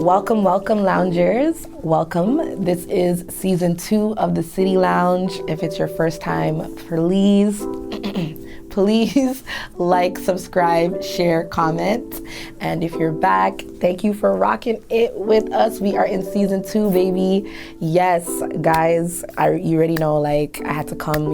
Welcome, loungers. Welcome. This is season 2 of the City Lounge. If it's your first time, please like, subscribe, share, comment. And if you're back, thank you for rocking it with us. We are in season 2, baby. Yes, guys, you already know, I had to come, I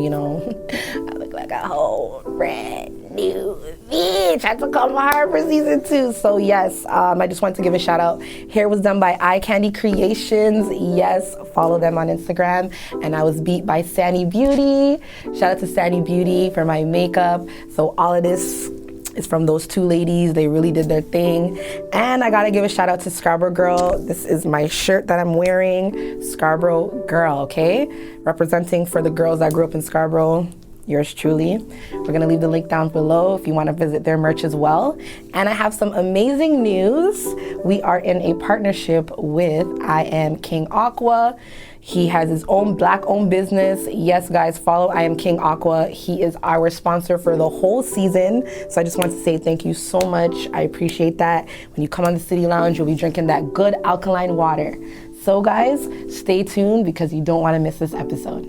look like a whole brand new bitch. I had to come hard for season 2. So yes, I just wanted to give a shout out. Hair was done by Eye Candy Creations. Yes, follow them on Instagram. And I was beat by Sandy Beauty. Shout out to Sandy Beauty for my makeup. So all of this is from those two ladies. They really did their thing. And I gotta give a shout out to Scarborough Girl. This is my shirt that I'm wearing. Scarborough Girl, okay? Representing for the girls that grew up in Scarborough. Yours truly. We're gonna leave the link down below if you wanna visit their merch as well. And I have some amazing news. We are in a partnership with I Am King Aqua. He has his own black-owned business. Yes, guys, follow I Am King Aqua. He is our sponsor for the whole season. So I just want to say thank you so much. I appreciate that. When you come on the City Lounge, you'll be drinking that good alkaline water. So guys, stay tuned because you don't want to miss this episode.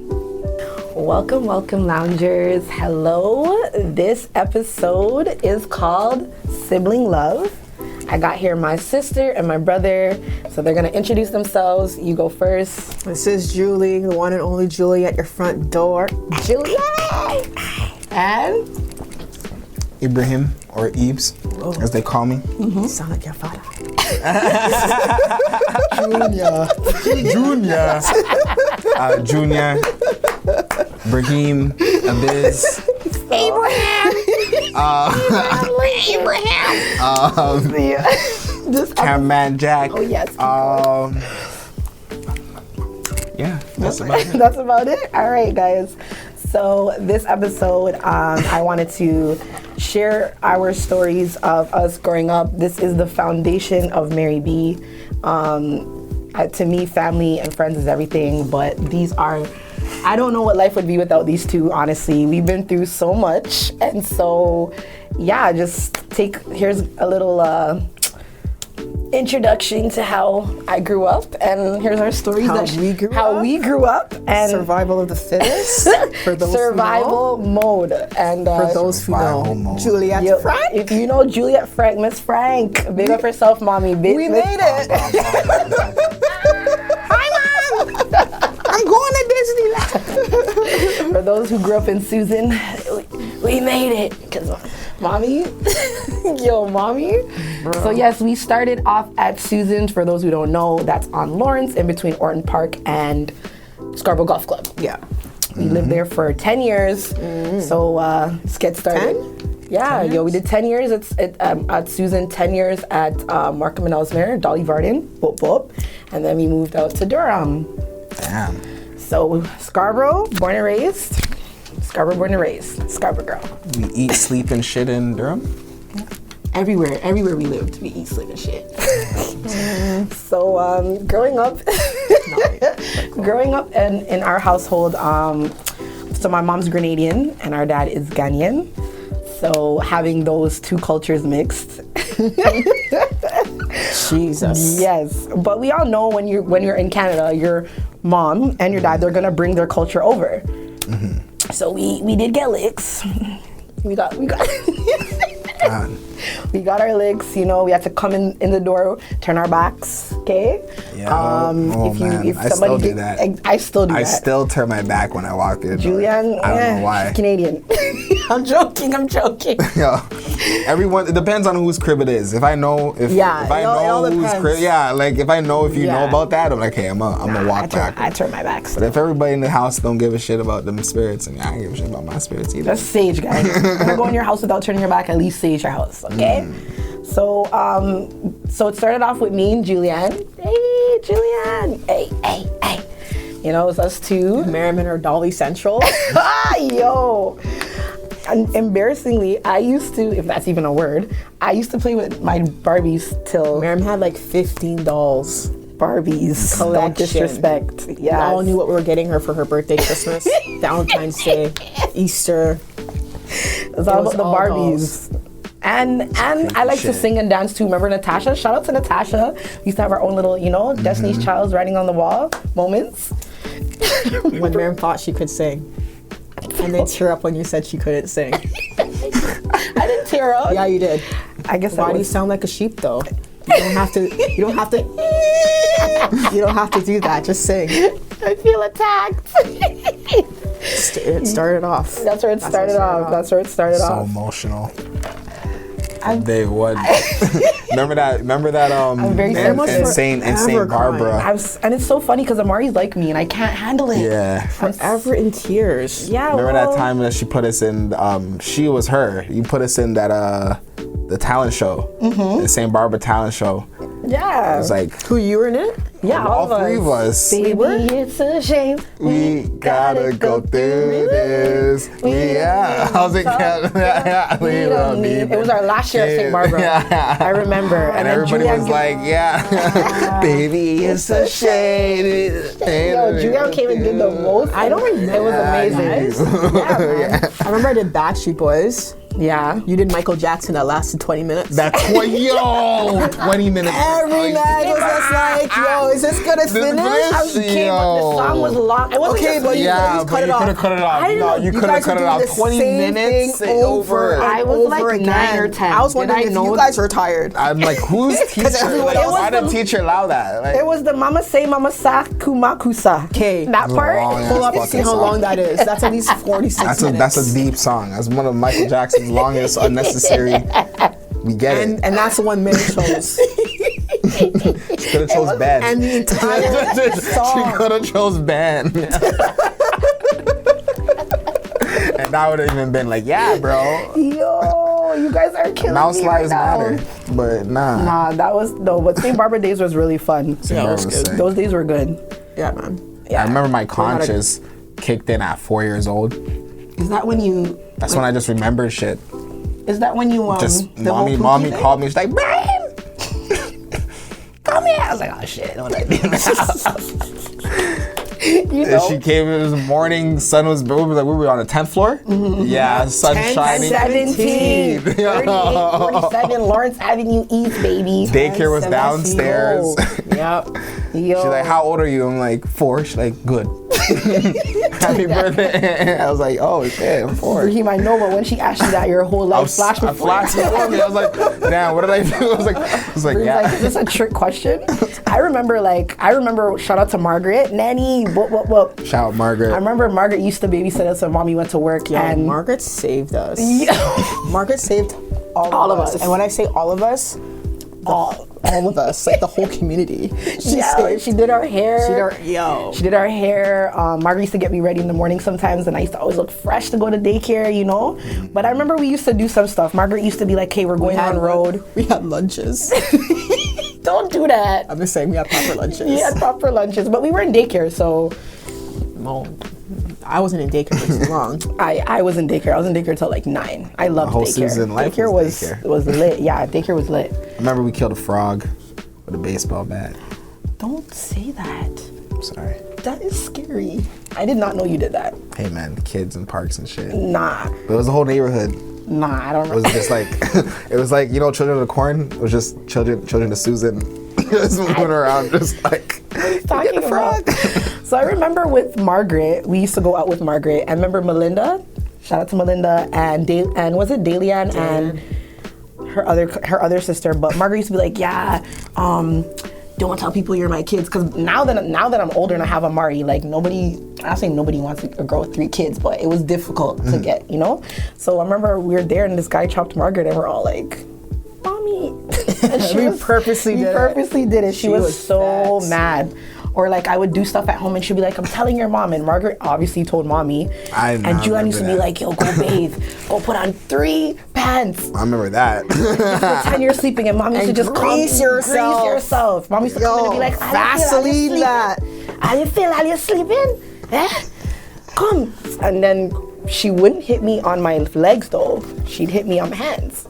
Welcome, loungers. Hello. This episode is called Sibling Love. I got here my sister and my brother, so they're gonna introduce themselves. You go first. This is Julie, the one and only Julie at your front door. Julie! And? Ibrahim, or Ibs, as they call me. You sound like your father. Junior. Brahim, Abiz. Abraham! Cameraman Jack. Oh, yes. Yeah, that's about it. That's about it? All right, guys. So this episode, I wanted to share our stories of us growing up. This is the foundation of Mary B. To me, family and friends is everything, but these are, I don't know what life would be without these two, honestly. We've been through so much, and so, yeah, here's a little introduction to how I grew up, and here's our stories how we grew up, and survival of the fittest. For those survival mode, and for those who know, Juliet Frank. If you know Juliet Frank, Miss Frank, big up yourself, mommy. We made it. Hi, mom. I'm going to Disneyland. For those who grew up in Susan, we made it. Because mommy, mommy. Bro. So yes, we started off at Susan. For those who don't know, that's on Lawrence, in between Orton Park and Scarborough Golf Club. Yeah. We lived there for 10 years. So let's get started. 10? Yeah, we did 10 years at Susan, 10 years at Markham and Ellesmere, Dolly Varden, boop, boop. And then we moved out to Durham. Damn. So Scarborough, born and raised. Scarborough, born and raised. Scarborough girl. We eat, sleep, and shit in Durham? Everywhere we lived, we eat, sleep, and shit. So growing up in our household, so my mom's Grenadian and our dad is Ghanaian. So having those two cultures mixed. Jesus. Yes, but we all know when you're in Canada, your mom and your dad, they're gonna bring their culture over. Mm-hmm. So we did get licks. We got we got our licks. We had to come in the door, turn our backs. Okay. Yeah. If somebody I still do that. I still do that. I still turn my back when I walk in. Julianne, I don't know why. She's Canadian. I'm joking. Yo, everyone. It depends on whose crib it is. If I know, if I know whose crib, if I know if you know about that, I'm like, hey, I'm gonna walk back. I turn my back. But if everybody in the house don't give a shit about them spirits, and I don't give a shit about my spirits either. That's sage, guys. If you're gonna go in your house without turning your back, at least sage your house, okay? So it started off with me and Julianne. Hey, Julianne. Hey. It was us two. Merriman or Dolly Central. Yo. And embarrassingly, I used to, if that's even a word, I used to play with my Barbies till... Merriman had like 15 dolls. Barbies. Collection. Don't disrespect. We all knew what we were getting her for her birthday, Christmas, Valentine's Day, Easter. It's all about the Barbies. Dolls. And I like to sing and dance too. Remember Natasha? Shout out to Natasha. We used to have our own little, Destiny's Child's writing on the wall moments. When Miriam thought she could sing. And then tear up when you said she couldn't sing. I didn't tear up. Yeah, you did. I guess. Why do you sound like a sheep though? You don't have to. You don't have to. You don't have to do that. Just sing. I feel attacked. It started off. That's where it started off. So emotional. Day one. Remember that? insane Barbara. And it's so funny because Amari's like me and I can't handle it. Yeah. Forever in tears. Yeah. Remember that time that she put us in? She was her. You put us in that the talent show, the St. Barbara talent show. Yeah. It was like who you were in it? Yeah, all three of us. Baby, it's a shame. We gotta go through this. I was like, we don't need it was our last year at St. Barbara. Yeah. I remember. And everybody was like, baby, it's a shame. Yo, Julian came and did the most. I don't remember. It was amazing. Yeah. I remember I did Backstreet Boys. Yeah. You did Michael Jackson that lasted 20 minutes. That's 20 minutes. Every night was just like, yo, is this gonna finish? The song was long. It wasn't okay, but you could have cut it off. No, you could have cut it off. 20 minutes over. I was like 9 or 10. I was wondering if you guys were tired. I'm like, who's teacher? Why did the teacher allow that? It was the Mama Say Mama Sa Kumakusa. Okay. That part. Pull up and see how long that is. That's at least 46 minutes. That's a deep song. That's one of Michael Jackson's longest unnecessary. We get it. And that's the one Mary chose. She could have chose band. And the entire song. She could have chose band. And that would have even been like, yeah, bro. Yo, you guys are killing Mouse me lives right now. matter. But nah. But St. Barbara days was really fun. Yeah, was good. Those days were good. Yeah, man. Yeah. I remember my conscience kicked in at 4 years old. Is that when you... That's when I just remembered shit. Is that when you just mommy called me. She's like, Brian, come here. I was like, oh shit, what I do now? And she came. It was the morning. Sun was. We were on the 10th floor. Mm-hmm. Yeah, sun shining. 17, 38, 47, Lawrence Avenue East, baby. Daycare was downstairs. Yep. Yo. She's like, how old are you? I'm like, 4. She's like, good. Happy birthday. I was like, oh shit, I'm 4. He might know, but when she asked you that, your whole life flashed before me. I was like, damn, what did I do? I was like, yeah. Is this a trick question? I remember, shout out to Margaret. Nanny, whoop. Shout out Margaret. I remember Margaret used to babysit us when mommy went to work. Yeah, and Margaret saved us. Yeah. Margaret saved all of us. And when I say all of us, all of us, like the whole community. She did our hair. She did our hair. Margaret used to get me ready in the morning sometimes, and I used to always look fresh to go to daycare, But I remember we used to do some stuff. Margaret used to be like, "Hey, we're going on road." We had lunches. Don't do that. I'm just saying we had proper lunches. We had proper lunches, but we were in daycare, so. No, I wasn't in daycare for too long. I was in daycare. I was in daycare till like 9. I loved whole daycare. Season life daycare was lit. Yeah, daycare was lit. I remember we killed a frog with a baseball bat. Don't say that. I'm sorry. That is scary. I did not know you did that. Hey man, kids in parks and shit. Nah. But it was the whole neighborhood. Nah, I don't know. It was just like, Children of the Corn. It was just children of Susan. Just moving around, just like, talking about. So I remember with Margaret, we used to go out with Margaret. I remember Melinda. Shout out to Melinda and was it Dalian and her other sister. But Margaret used to be like, don't tell people you're my kids, because now that I'm older and I have Amari, like nobody. I'm saying nobody wants a girl with 3 kids, but it was difficult to get, So I remember we were there and this guy chopped Margaret and we're all like, Mommy. We purposely did it. She was so mad. Or like I would do stuff at home and she'd be like, I'm telling your mom. And Margaret obviously told mommy. And Julian used to be like, yo, go bathe. Go put on 3 pants. I remember that. Pretend you're sleeping and mommy used to just grease yourself. Mommy used to come in and be like, Vaseline that. How you feel? Are you sleeping? Come. And then she wouldn't hit me on my legs though. She'd hit me on my hands.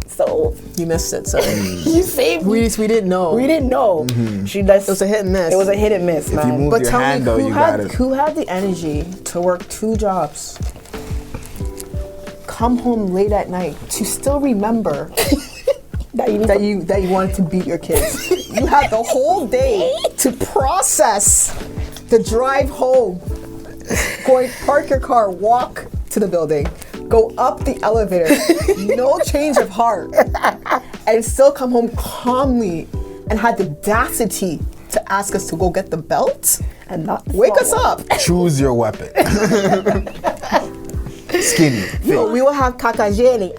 So you missed it, so you saved me. We didn't know. Mm-hmm. It was a hit and miss. It was a hit and miss, man. If you moved your hand, though, you got it. Who had the energy to work 2 jobs? come home late at night to still remember that you wanted to beat your kids. You had the whole day to process the drive home. Park your car, walk to the building, go up the elevator, no change of heart, and still come home calmly and had the audacity to ask us to go get the belt and not wake us up. Choose your weapon. Skinny. Yo, we will have kakajeli.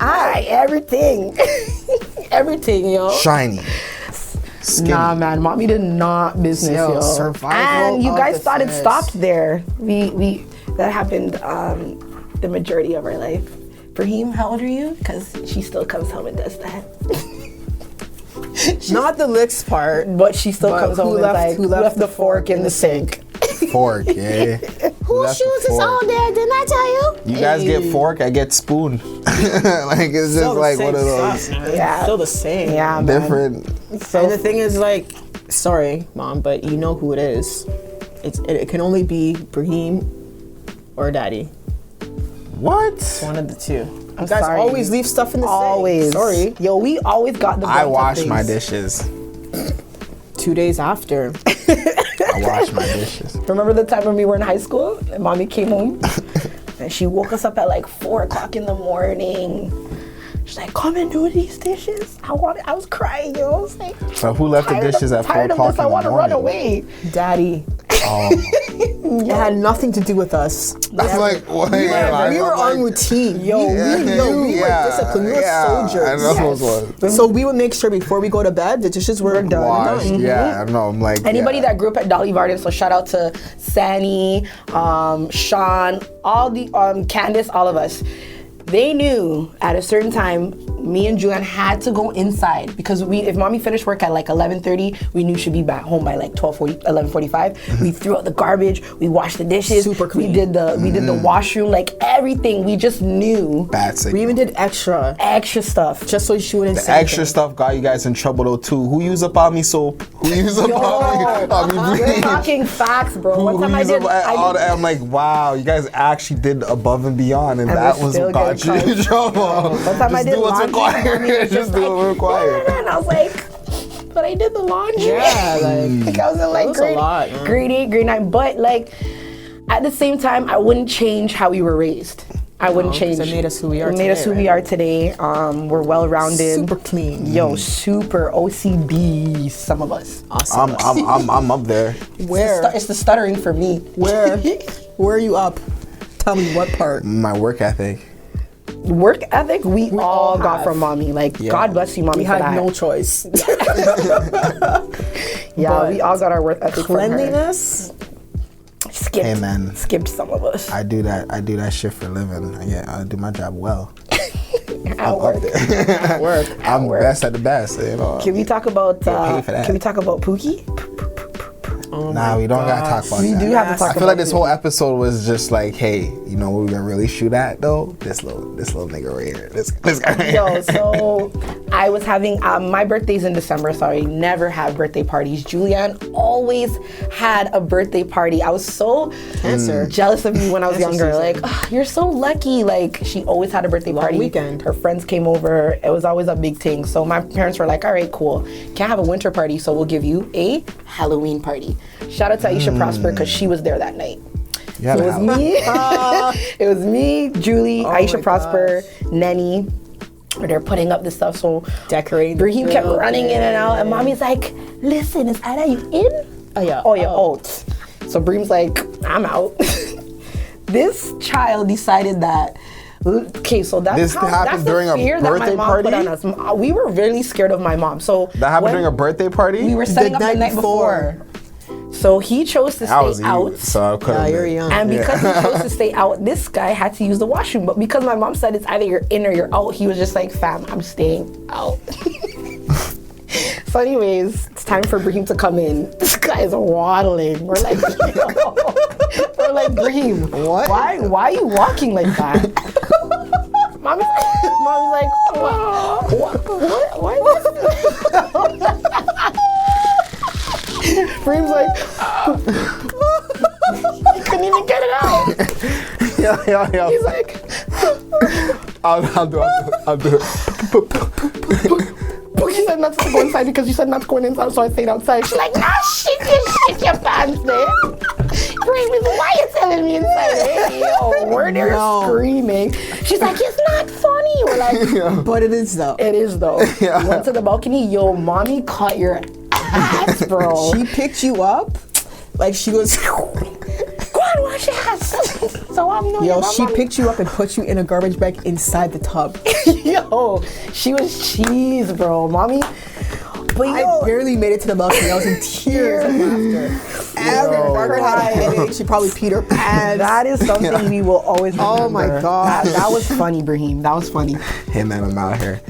Everything. Everything, yo. Shiny. Skinny. Nah, man, mommy did not business, yo. Survival and you guys thought it fittest. stopped there. That happened the majority of our life. Brahim, how old are you? Because she still comes home and does that. Not the licks part, but she still comes home and who left the fork in the sink? Fork, yeah. Whose shoes is on there? Didn't I tell you? You guys get fork, I get spoon. Like it's just like one of those. Yeah, still the same. Yeah, man. Different. And the thing is, like, sorry, Mom, but you know who it is. It can only be Brahim or Daddy. What? It's one of the two. I'm You guys sorry. always leave stuff in the Always. sink. Sorry. Yo, we always got the I brunt of wash things. my dishes. 2 days after. I wash my dishes. Remember the time when we were in high school and mommy came home and she woke us up at like 4 o'clock in the morning. She's like, come and do these dishes. I was crying, yo. I was like, So who left the dishes at 4 o'clock in I the want to run morning? away. Daddy. Oh. It had nothing to do with us. That's like, what? We were on routine. We were disciplined. We were soldiers. I know those ones. So we would make sure before we go to bed, the dishes were done. Washed, yeah, I know. I'm like, Anybody that grew up at Dolly Varden, so shout out to Sani, Sean, all the Candace, all of us. They knew at a certain time, me and Julian had to go inside because if mommy finished work at like 11:30, we knew she'd be back home by like 11:45. We threw out the garbage, we washed the dishes, Super clean. we did the washroom, like everything. We just knew. bad signal. We even did extra Stuff. just so she wouldn't The say extra stuff got you guys in trouble though too. Who used up Army soap? Who used up Army We're bleach? talking facts, bro. One time I used did. up all that? I'm like, wow, you guys actually did above and beyond, and that we're was still what got you getting in trouble. One time I Just did do what's laundry, mommy was required. Just do what's required. And I was like, but I did the laundry. Yeah, like I was in like was a lot, man. grade 8, grade 9. But like at the same time, I wouldn't change how we were raised. I wouldn't change. It made us who we are It made us who we are today. We're well-rounded. Super clean. Yo, super OCD, some of us. Awesome. I'm up there. Where? It's the stuttering for me. Where are you up? Tell me what part. My work ethic. Work ethic, we all got have. from mommy. Like, God bless you, mommy, We for had that. no choice. Yeah, But we all got our work ethic from her. Cleanliness. Skipped, Hey, man. Skipped some of us. I do that shit for a living. I do my job well. At work. At work. I'm the best at the best, you know. Can we talk about paid for that. Can we talk about Pookie? Nah, we don't gotta talk about We that. do have to talk I feel about like this whole episode was just like, hey, you know what we're gonna really shoot at though? This little nigga right here. This guy right Yo, here. so I was having my birthday's in December. Sorry, never have birthday parties. Julianne always had a birthday party. I was so jealous of you when I was younger. Like, "Ugh, you're so lucky. Like, she always had a birthday party. weekend. Her friends came over. It was always a big thing. So my parents were like, all right, cool. Can't have a winter party, so we'll give you a Halloween party. Shout out to Aisha Prosper because she was there that night. Yeah, So it was me. It was me, Julie, Aisha my Prosper, Nenny. Where they're putting up this stuff. So Decorating. Brahim kept running in and out, and mommy's like, "Listen, is Ada you in?" Oh yeah. Oh yeah, out. So Brahim's like, "I'm out." This child decided that. Okay, so This happened that's the during a fear that my birthday mom party? put on us. We were really scared of my mom. So That happened when during a birthday party? we were setting up the night before. So he chose to I was stay out. so I couldn't. Yeah, you're young. And because he chose to stay out, this guy had to use the washroom. But because my mom said it's either you're in or you're out, he was just like, fam, I'm staying out. So anyways, it's time for Brahim to come in. This guy is waddling. We're like, yo. We're like, Brahim, What? why are you walking like that? Mommy's like, what? Why? Brahim's like, he couldn't even get it out. Yo. He's like, I'll do it. Boogie said not to go inside because you said not to go inside, so I stayed outside. She's like, nah, shit your pants there. Raven, why you telling me inside? Hey, yo, we're there screaming. She's like, it's not funny. We're like, but it is though. It is though. Yeah. We went to the balcony. Yo, mommy caught your ass, bro. She picked you up like she was. Go on, wash your ass. So I'm not. Yo, she picked you up and put you in a garbage bag inside the tub. Yo, she was cheese, bro. Mommy. But yo, I barely made it to the balcony. I was in tears of laughter. She probably peed her pants. That is something we will always remember. Oh my God. That was funny, Brahim. That was funny. Hey man, I'm out here.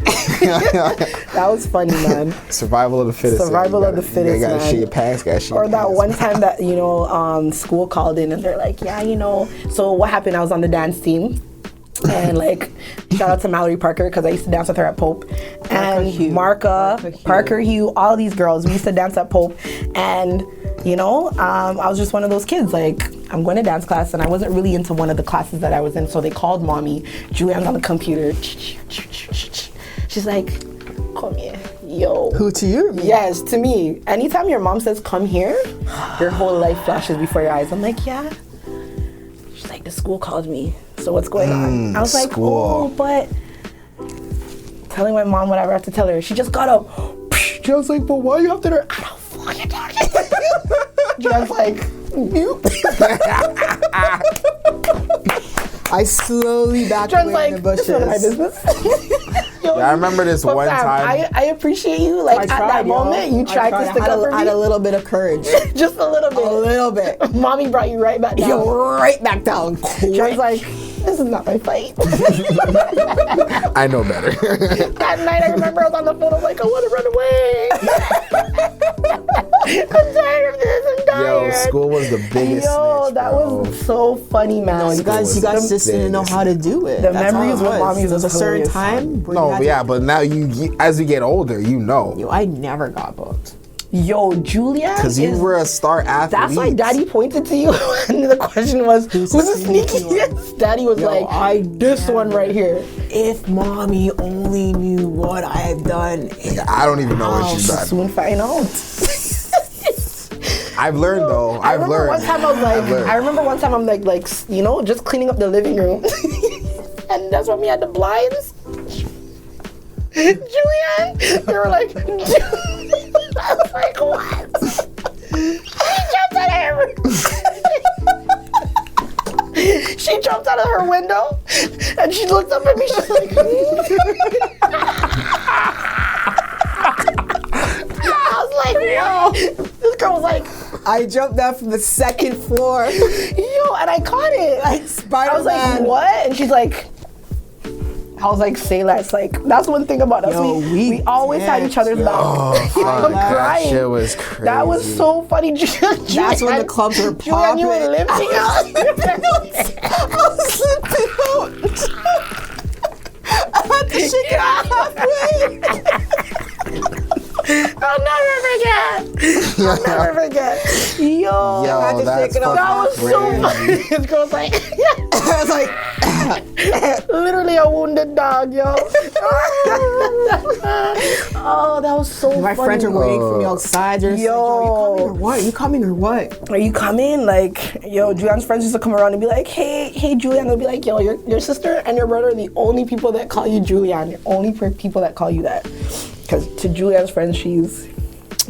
That was funny, man. Survival of the fittest. Survival of the fittest, You gotta man. shit your pants, gotta shit Or your that pants. one time that, you know, school called in and they're like, yeah, you know. So what happened, I was on the dance team. And like, shout out to Mallory Parker because I used to dance with her at Pope, and Marka, Parker Hugh, all these girls. We used to dance at Pope, and you know, I was just one of those kids. Like, I'm going to dance class, and I wasn't really into one of the classes that I was in. So they called mommy. Julianne's on the computer. She's like, come here, yo. Who, to you? Yes, to me. Anytime your mom says come here, your whole life flashes before your eyes. I'm like, yeah. She's like, the school called me. So what's going on? I was like, oh, but telling my mom whatever I have to tell her. She just got up. She was like, but why you have to do? I don't fucking talking. Just like, I slowly backed away like, in the bushes. It's none of my business. Yo, yeah, I remember this one time. I appreciate you. Like, at that moment, you tried to stick up for me. I had a little bit of courage. Just a little bit. A little bit. Mommy brought you right back down. Yo, right back down. She was like, this is not my fight. I know better. That night, I remember I was on the phone. I was like, I want to run away. I'm tired of this. I'm tired. Yo, school was the biggest snitch, that bro. was so funny, man. No, you guys just didn't know how to do it. The memories with mommies was a certain time. No, yeah, but now you, as you get older, you know. Yo, I never got booked. Yo, Julia. Because you were a star athlete. That's why Daddy pointed to you when the question was, who's the sneakiest? Daddy was this one right here. If mommy only knew what I have done. I don't even know what she's done. Soon find out. I've learned though. I remember one time I'm like, you know, just cleaning up the living room. And that's when we had the blinds. Julianne, they were like, I was like, what? She jumped out of her window and she looked up at me. She's like, I was like, yo. This girl was like, I jumped down from the second floor. Yo, and I caught it. Like Spider-Man. I was like, what? And she's like, I was like, say less. Like, that's one thing about us. Yo, we always had each other's back. I'm crying. That shit was crazy. That was so funny. That's when the clubs were popping. You were limping out. I was limping out. I had to shake it out halfway. I'll never forget. Yo, that's that was so funny. This girl's like, I was like, literally a wounded dog, yo. Oh, that was so funny. My friends are waiting for me outside. They're just like, yo, are you coming or what? Are you coming? Like, yo, Julianne's friends used to come around and be like, hey, Julianne. They'll be like, yo, your sister and your brother are the only people that call you Julianne. The only people that call you that. Because to Julianne's friends, she's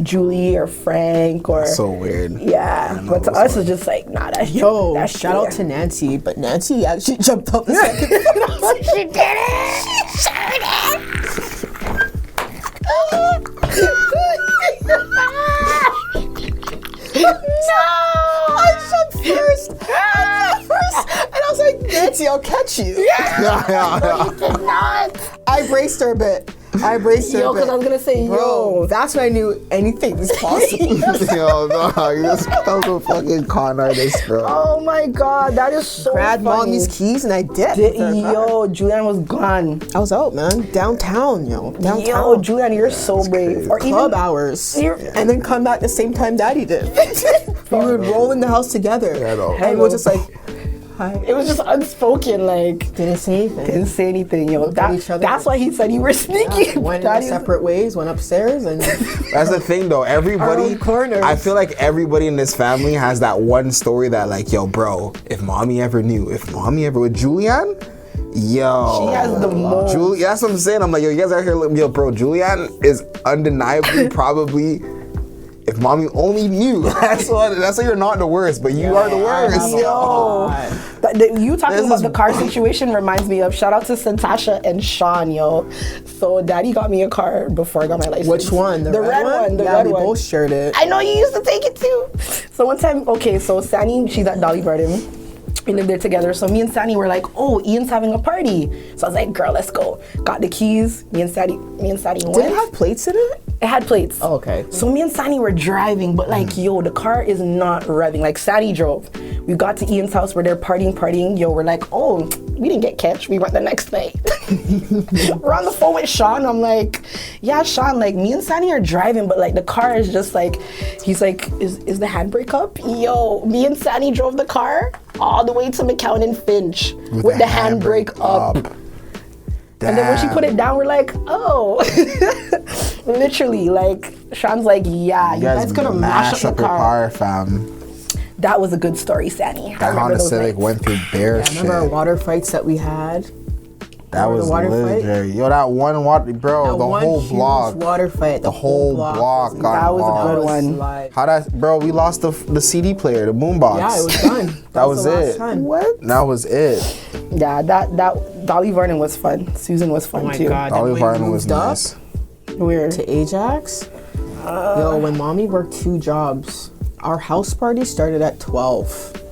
Julie or Frank or... That's so weird. Yeah, but to us, it's just like, nah, that's that's shout out to Nancy, but Nancy actually jumped up the second. No, she didn't. She sure I jumped first. And I was like, Nancy, I'll catch you. No, you did not. I braced her a bit. Yo, because I was gonna say, bro, that's when I knew anything was possible. Yo, no, that was a fucking con artist, bro. Oh my god, that is so Grabbed funny. mommy's keys and I dipped. Yo, Julianne was gone. I was out, man. Downtown, yo. Downtown. Yo, Julianne, you're so brave. Or club hours. And then come back the same time Daddy did. We would roll in the house together. And we're just like, It was just unspoken, like. Didn't say anything. Yo. That's why he said you were sneaky. Yeah, went in separate ways, went upstairs, and that's the thing, though. Everybody, I feel like everybody in this family has that one story that, like, yo, bro, if mommy ever knew, with Julianne, yo, she has the most. That's what I'm saying. I'm like, yo, you guys are here, yo, bro, Julianne is undeniably probably. If mommy only knew, that's why you're not the worst, but you are the worst. Yo, you talking about the car situation reminds me of shout out to Santasha and Sean, yo. So daddy got me a car before I got my license. Which one? The red one? The red we one. both shared it. I know you used to take it too. So one time, so Sani, she's at Dolly Garden. We lived there together. So me and Sani were like, oh, Ian's having a party. So I was like, girl, let's go. Got the keys. Me and Sani went. Did it have plates in it? It had plates. Oh, okay. So me and Sani were driving, but like, yo, the car is not revving. Like, Sani drove. We got to Ian's house. We're there partying. Yo, we're like, oh, we didn't get catch. We went the next night. We're on the phone with Sean. I'm like, yeah, Sean, like, me and Sani are driving, but like, the car is just like, he's like, is the handbrake up? Yo, me and Sani drove the car all the way to McCown and Finch with the handbrake up. And then when she put it down, we're like, oh. Literally, like, Sean's like, yeah, you guys could have mashed up the car. Fam. That was a good story, Sani. That Honda Civic went through bear shit. Remember our water fights that we had? That was legendary. Yo, that one water, bro, the whole block. Water fight. The whole block got involved. That was a good one. How that, bro, we lost the CD player, the boombox. Yeah, it was done. That was it. What? That was it. Yeah, that Dolly Varden was fun. Susan was fun too. Oh my God. Dolly Varden was nice. Where? To Ajax. Yo, when mommy worked 2 jobs, our house party started at 12.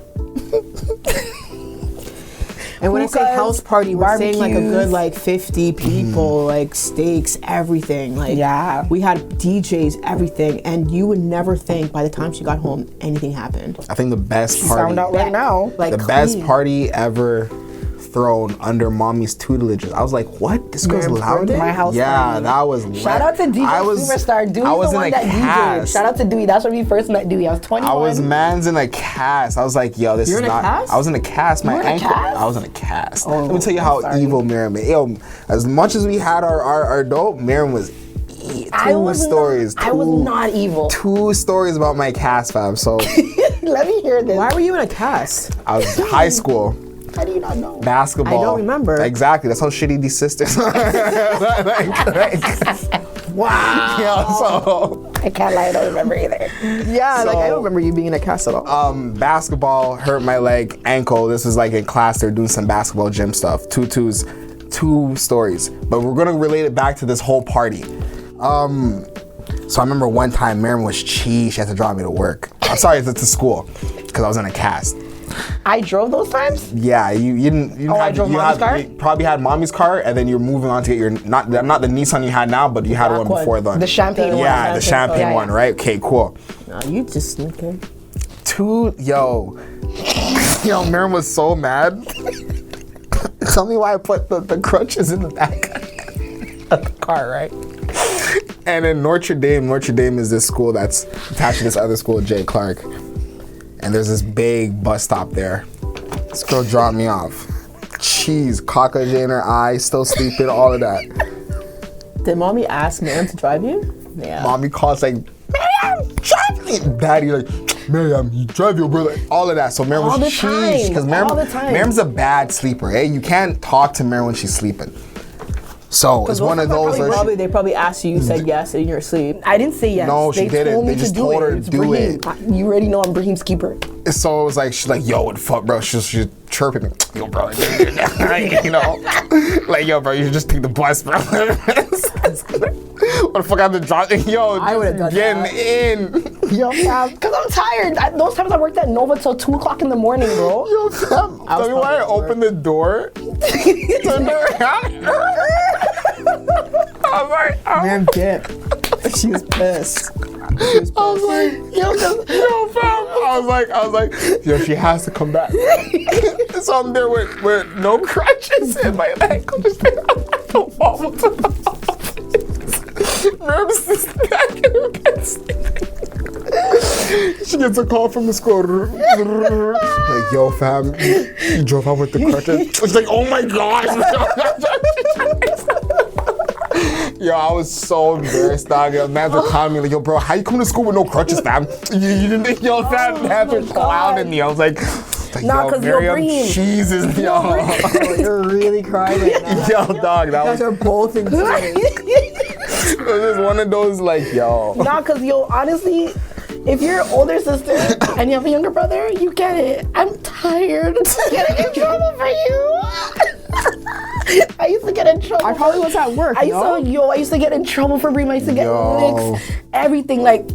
And when I say house party, we're saying like a good like 50 people, like steaks, everything. Like, yeah, we had DJs, everything, and you would never think by the time she got home anything happened. I think the best party. Found out right now. Like the best party ever thrown under mommy's tutelage. I was like, what? This girl's loud? My house party. That was shout out to DJ Superstar. Dewey's I was the one that DJ'd. Shout out to Dewey. That's when we first met Dewey. I was 21. I was man's in a cast. I was like, yo, this is not. Cast? I was in a cast. My ankle. I was in a cast. Oh, let me tell you how evil Miriam is. Yo, as much as we had our dope, Miriam was. I was not evil. 2 stories about my cast, fam. So let me hear this. Why were you in a cast? I was high school. How do you not know? Basketball. I don't remember. Exactly. That's how shitty these sisters are. Wow. Yeah, so I can't lie, I don't remember either. Yeah, like I don't remember you being in a cast at all. Basketball hurt my leg, ankle. This was like in class. They're doing some basketball gym stuff. 2 stories. But we're gonna relate it back to this whole party. So I remember one time Miriam was cheese. She had to drive me to work. I'm sorry, to school, because I was in a cast. I drove those times? Yeah, you didn't. I drove mommy's car? You probably had mommy's car, and then you're moving on to get your not the Nissan you had now, but you had one before then. The champagne one. Yeah, the champagne one, right? Okay, cool. Nah, you just okay. 2, yo, Miriam was so mad. Tell me why I put the crutches in the back of the car, right? And in Notre Dame is this school that's attached to this other school, J. Clark. And there's this big bus stop there. This girl dropped me off. Cheese, cockroach in her eye, still sleeping, all of that. Did mommy ask Miriam to drive you? Yeah. Mommy calls like, Miriam, drive me. Daddy like, Miriam, you drive your brother. All of that. So Miriam was cheese. Because Miriam's a bad sleeper, eh? You can't talk to Miriam when she's sleeping. So it's one of those. They probably asked you, you said yes, and you're asleep. I didn't say yes. No, she didn't. They just told her to do it. You already know I'm Brahim's keeper. So it was like, she's like, yo, what the fuck, bro? She's chirping me. Yo, bro, you know, like, yo, bro, you should just take the bus, bro. What the fuck, I've been driving? Yo, I would have done getting in. Yo, fam, because I'm tired. Those times I worked at Nova till 2 o'clock in the morning, bro. Yo, fam, tell me why I opened the door. Turned around. Miriam dipped. She was pissed. I was like, yo, fam. I was like, yo, she has to come back. So I'm there with no crutches in my ankle, just like, don't fall to the office. Miriam's just back in her bed sleeping. She gets a call from the school. Like, yo, fam, you drove out with the crutches. She's like, oh my gosh. Yo, I was so embarrassed, dog. Yo, man were calling me like, yo, bro, how you come to school with no crutches, fam? You didn't think, yo, fam, man were clowning me. I was like, nah, because you're Brahim. Jesus, yo. Oh, you're really crying right now. Yo, dog, that You was guys are both in tears. it was just one of those, like, yo. Nah, because, yo, honestly, if you're an older sister and you have a younger brother, you get it. I'm tired of getting in trouble for you. I used to get in trouble. I probably was at work. I used to get in trouble for Brahim. I used to get licks, everything. Like,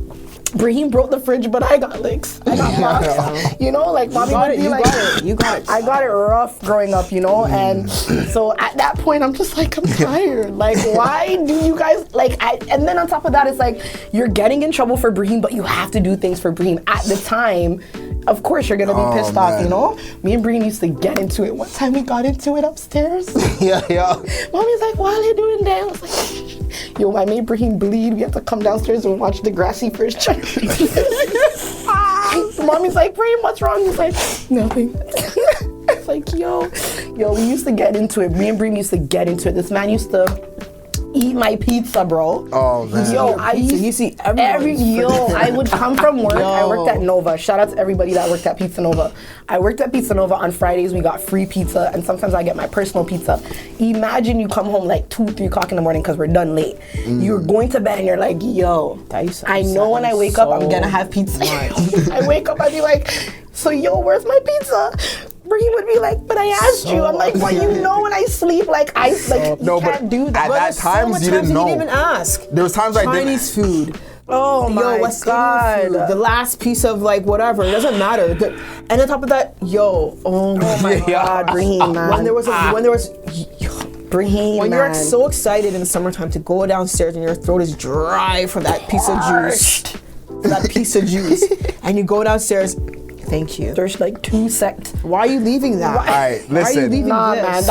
Brahim broke the fridge, but I got licks. I got mocked. You know, like, mommy would be like, you got it. I got it rough growing up, you know, and so at that point, I'm just like, I'm tired. Like, why do you guys, like, and then on top of that, it's like, you're getting in trouble for Brahim, but you have to do things for Brahim. At the time, of course, you're gonna be pissed off, you know? Me and Brahim used to get into it. One time we got into it upstairs. Yeah. Mommy's like, what are you doing there? I was like, yo, I made Brahim bleed. We have to come downstairs and watch the grassy first child. Mommy's like, Brahim, what's wrong? He's like, nothing. It's like, yo, we used to get into it. Me and Brahim used to get into it. This man used to eat my pizza, bro. Oh, man. Yo, You see I would come from work. I worked at Nova. Shout out to everybody that worked at Pizza Nova. I worked at Pizza Nova on Fridays. We got free pizza, and sometimes I get my personal pizza. Imagine you come home like 2, 3 o'clock in the morning because we're done late. You're going to bed and you're like, yo, I know when I wake up, I'm gonna have pizza. I wake up, I'd be like, so yo, where's my pizza? Brahim would be like, but I asked you. I'm like, well, you know when I sleep, like, you can't do that. At that time, you didn't know. You didn't even ask. There was times I didn't. Chinese food. Oh my What's God. Indian food? The last piece of, like, whatever. It doesn't matter. And on top of that, oh my God, Brahim, man. When there was Brahim, when man. you're so excited in the summertime to go downstairs and your throat is dry from that piece of juice, and you go downstairs. Thank you. There's like 2 seconds. Why are you leaving that? All right, listen. Why are you leaving Man. this?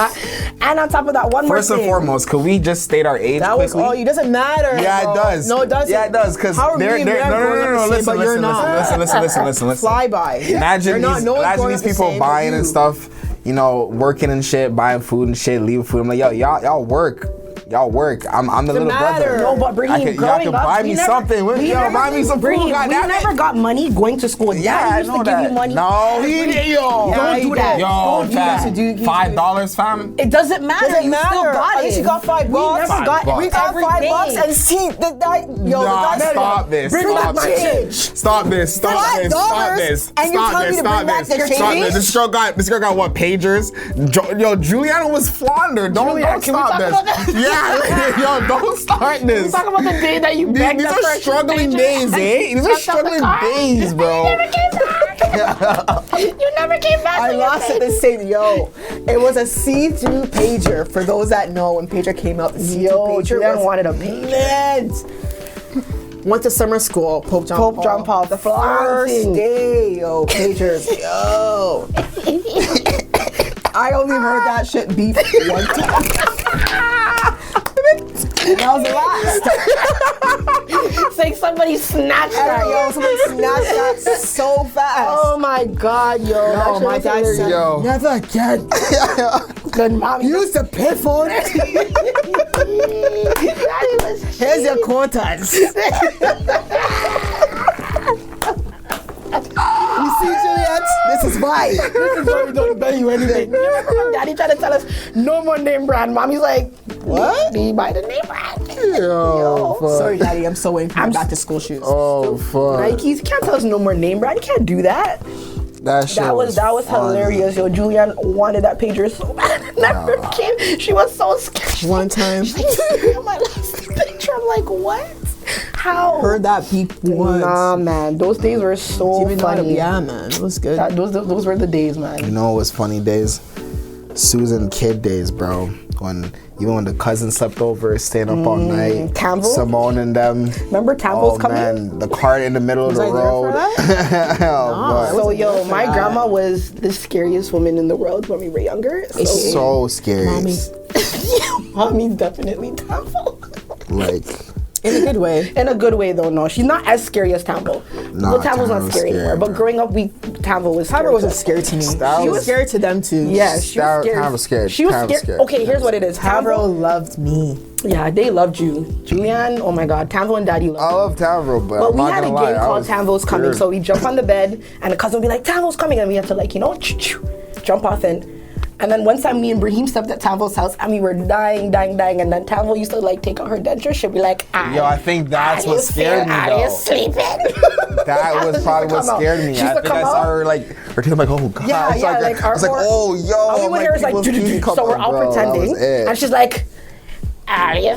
And on top of that, one more First thing. and foremost, could we just state our age That was quickly? all. It doesn't matter. Yeah, bro. it does. No, it doesn't. Yeah, it does. Because How are me and Mary growing up the same, but you're not? Listen. Fly by. Imagine these people buying and stuff, you know, working and shit, buying food and shit, leaving food. I'm like, yo, y'all work. I'm the little brother. No, but Brahim, y'all can buy me something. Buy me some food. We never got money going to school. Yeah, Daddy used to give you money. No, he didn't. Yo, Don't do that. Yo, fam. $5, fam. It doesn't matter. Doesn't You matter. still got At least it. you got $5. We got $5 and see Stop this. Stop this. And you tell me to bring back the change? This girl got what, pagers? Yo, Juliana was flaundered. Don't stop this. Yeah, yo, don't start this. Talk about the day that you begged These are struggling days, eh? These are struggling days, bro. You never came back. I lost it the same. It was a see-through pager. For those that know, when pager came out, the see-through pager Juliana wanted a pager. Went to summer school, Pope John Paul. The first day, pagers, I only heard that shit beep one time. That was the last. It's like somebody snatched that. Somebody snatched that so fast. Oh my God, yo. No, my dad said, never again. Good mom. Use the payphone. Here's your quarters. You see, Juliet? This is why. This is why we don't pay you anything. You remember when Daddy tried to tell us no more name brand? Mommy's like, what? Do you buy the name brand? Yo, fuck. Sorry, Daddy. I'm so waiting for my back to school shoes. Oh, fuck. Nikes, you can't tell us no more name brand. You can't do that. That was hilarious. Yo, Julianne wanted that pager so bad. Never came. She was so scared. One time. She's like, my last picture. I'm like, what? How? Heard that beep once. Nah, man. Those days were so funny. Yeah, man. It was good. Those were the days, man. You know what was funny days? Susan kid days, bro. Even when the cousin slept over, staying up all night. Campbell? Simone and them. Remember Campbell's coming? Man, the cart in the middle of the road. So, yo, my grandma was the scariest woman in the world when we were younger. So scary. Mommy. Mommy's definitely Campbell. Like, In a good way. In a good way, though. No, she's not as scary as Tambo. Nah, Well, Tambo's not Tambo's scary scary, anymore. But bro. growing up, Tambo was. Tyra scary wasn't to us. scared to me. That She was- was scared to them too. Yeah, she was scared. Tambo was scared. She was Tambo was scared. scared. Okay, here's what it is. Tamro loved me. Yeah, they loved you. Julianne, oh my God. Tambo and Daddy loved I you. love Tambo, but But I'm we not had a gonna lie, game I called was Tambo's Coming. scared. So we jump on the bed, and the cousin would be like, Tambo's coming. And we had to, like, jump off and then one time me and Brahim stepped at Tambo's house and we were dying. And then Tambo used to like take out her denture. She'd be like, Yo, I think that's what scared me Are you though. sleeping? That was probably what scared me. I think I saw her like, her teeth like, oh god. Yeah, I was yeah, like, I was like, or- oh yo. All we would hear is like, people's teeth come so we're out, all bro. That pretending. was it. And she's like, are you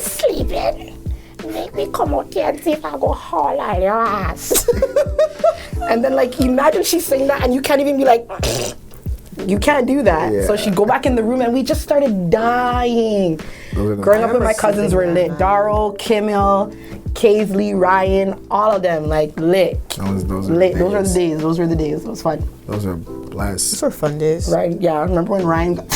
sleeping? Make me come out here and see if I go haul all your ass. And then like, imagine she's saying that and you can't even be like, you can't do that. Yeah. So she'd go back in the room and we just started dying. Growing up with my cousins were lit. Darryl, Kimmel, Kaisley, Ryan, all of them like lit. Those are Lit. the Those were the days. days. Those were the days. It was fun. Those are blessed. Those were fun days. Right? Yeah. I remember when Ryan got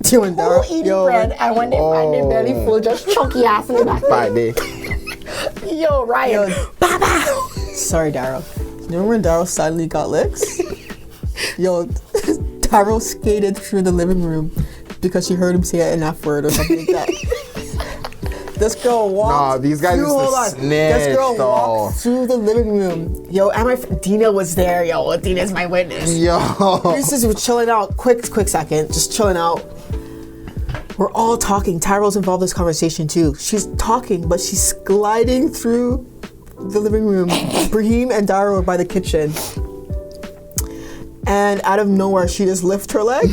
Two and who eat bread and when they find their belly full, just chunky ass in the back. 5 day. Yo, Ryan. Baba. Sorry, Daryl. Remember when Daryl suddenly got licks? Yo, Daryl skated through the living room because she heard him say an F word or something like that. This girl walked. Nah, these guys through, used to hold on. snitch, This girl though. walked through the living room. Yo, and Dina was there. Yo, Dina's my witness. Yo. Reese's was chilling out. Quick second. Just chilling out. We're all talking. Tyrell's involved in this conversation too. She's talking, but she's gliding through the living room. Brahim and Dara were by the kitchen. And out of nowhere, she just lifted her leg.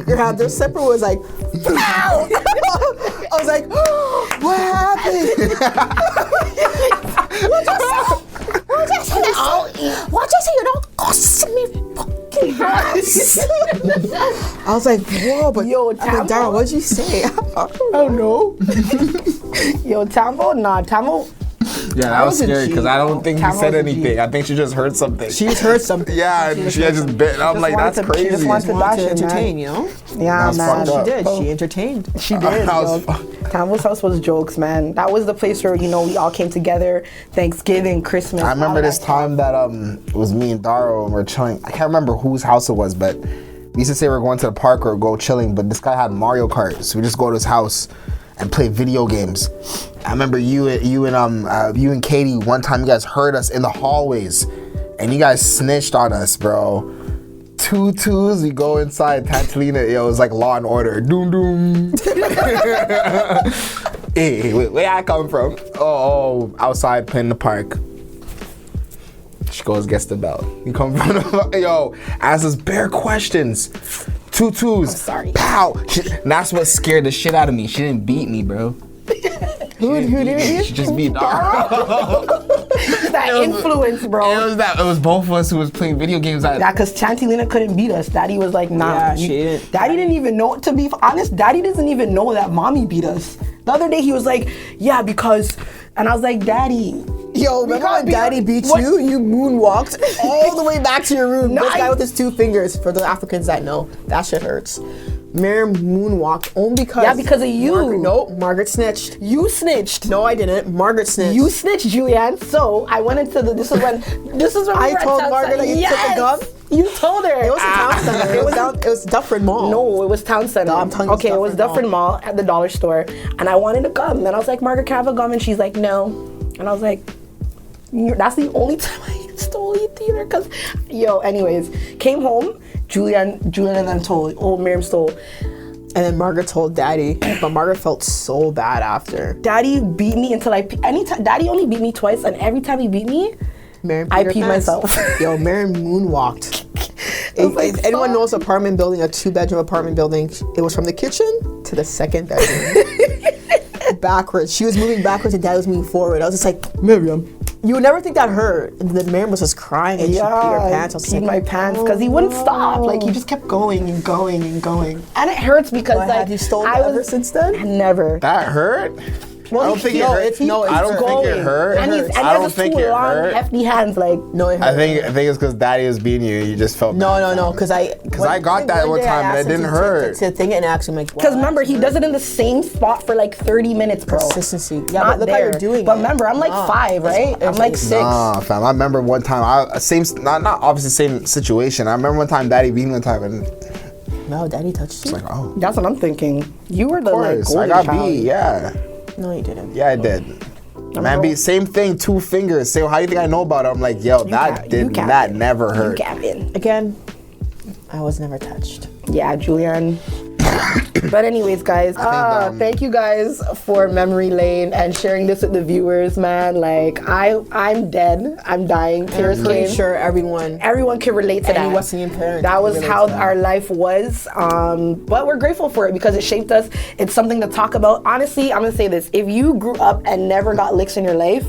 Grabbed her slipper, was like, "Ow!" I was like, what happened? What you say? You don't cost me fucking ass. I was like, whoa, but Yo, Dara, what'd you say? I don't know. Yo, Tambo, Yeah, that was was a scary G. because I don't think he Tamara said was a G. anything. I think she just heard something. She just heard something. Yeah, and she had just bit. I'm just like, wanted that's to- she just crazy. wanted She wanted to Bash it, entertain, man. you know? Yeah, That's man. fucked up. She did. She entertained. She did. That was Yo. fun. Tambo's house was jokes, man. That was the place where, we all came together. Thanksgiving, Christmas. I remember all this that time that it was me and Daro and we're chilling. I can't remember whose house it was, but we used to say we're going to the park or go chilling. But this guy had Mario Kart, so we just go to his house and play video games. I remember you and Katie one time. You guys heard us in the hallways, and you guys snitched on us, bro. 2 2s, we go inside Tantalina. Yo, it was like Law and Order. Doom doom. Hey, where I come from? Oh, outside playing in the park. She goes, gets the belt. You come from the, yo, asks us bare questions. 2 2s. I'm sorry. Pow. And that's what scared the shit out of me. She didn't beat me, bro. Who did you? She just beat Dara. That influence, bro. It was both of us who was playing video games. Yeah, because Chantilina couldn't beat us. Daddy was like, nah. Yeah, she didn't. Daddy didn't even know, to be honest, Daddy doesn't even know that mommy beat us. The other day he was like, yeah, because, and I was like, Daddy. Yo, remember when Daddy beat What? you? You moonwalked all the way back to your room. No, This guy with his 2 fingers, for the Africans that know, that shit hurts. Miriam moonwalked only because... Yeah, because of you. Margaret snitched. You snitched. No, I didn't. Margaret snitched. You snitched, Julianne. So I went into this is when I we were at told Town Margaret Center. that you took a gum? You told her. It was a town center. It was Dufferin Mall. No, it was Town Center. No, I'm telling you, okay, it was Dufferin Dufferin Mall at the dollar store, and I wanted a gum, and I was like, Margaret, can I have a gum? And she's like, no, and I was like, that's the only time I stole it either, cause anyways, came home, Julian and then told, Miriam stole. And then Margaret told Daddy, but Margaret felt so bad after. Daddy beat me until Daddy only beat me twice, and every time he beat me, Miriam I her peed pants. myself. Yo, Miriam moonwalked. If anyone knows apartment building, a 2-bedroom apartment building, it was from the kitchen to the 2nd bedroom. Backwards. She was moving backwards and Dad was moving forward. I was just like, Miriam. You would never think that hurt. And then Miriam was just crying and she peed her pants. I was peed like, my pants because he wouldn't stop. Like he just kept going and going and going, and it hurts because Have you stolen ever since then? Never. That hurt? I don't think it no, hurt. it's- no, I don't it's think it going. hurt. And he's, and he I don't has his think two it long, hurt. hefty hands. Like, No, it hurt. I think it's because daddy was beating you. You just felt No, because I got that one time and it didn't hurt. To think and ask him like, because remember, he does it in the same spot for like 30 minutes, bro. consistency. Yeah, Not but look there. how you're doing But it. remember, I'm like Nah. 5, right? I'm like 6. Nah, fam. I remember one time. Not obviously same situation. I remember one time daddy beat me one time and No, daddy touched you. like, oh, of That's what I'm thinking. You were the like course, I golden got child. beat. Yeah, No, you didn't. yeah, I did. Man, beat same thing. 2 fingers. Say, how do you think I know about it? I'm like, yo, that never hurt. Gavin. Again, I was never touched. Yeah, Julian. But anyways, guys, thank you guys for memory lane and sharing this with the viewers, man. Like, I'm dead. I'm dying. Tears I'm pretty came. sure everyone Can relate to Any that. West Indian parent That can was relate how to that. our life was. But we're grateful for it because it shaped us. It's something to talk about. Honestly, I'm gonna say this: if you grew up and never got licks in your life,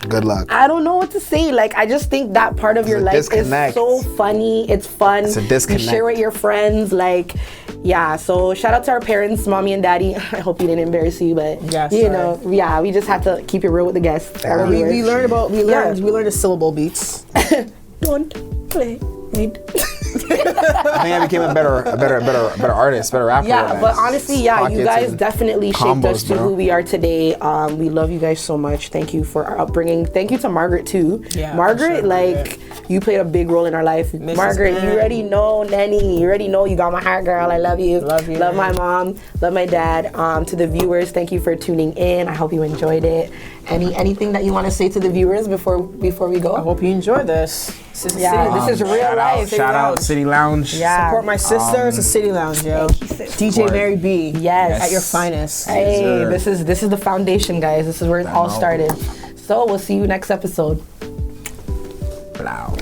Good luck. I don't know what to say. Like, I just think that part of your a life disconnect. is so funny. It's fun. It's a disconnect. You share with your friends. Like, yeah. So shout out to our parents, mommy and daddy. I hope you didn't embarrass you, but Yeah, you sorry. know, yeah, we just have to keep it real with the guests. our We viewers. learned the syllable beats. Don't play with. I think I became a better artist, better rapper. Yeah, man. but honestly, yeah, you Pockets guys and definitely shaped combos, us to bro. who we are today. We love you guys so much. Thank you for our upbringing. Thank you to Margaret too. Yeah, Margaret, for sure, like, you played a big role in our life. Margaret, you Ann. already know, Nanny. You already know you got my heart, girl. I love you. Love you, Love my man. mom. Love my dad. To the viewers, thank you for tuning in. I hope you enjoyed it. Anything that you want to say to the viewers before we go? I hope you enjoy this. Yeah, this is real life. Shout out City Lounge. Yeah. Support my sister. It's a City Lounge, yo. Thank you, sis. DJ Mary B. Yes. At your finest. Hey, sir. this is the foundation, guys. This is where it all know. started. So we'll see you next episode. Blah.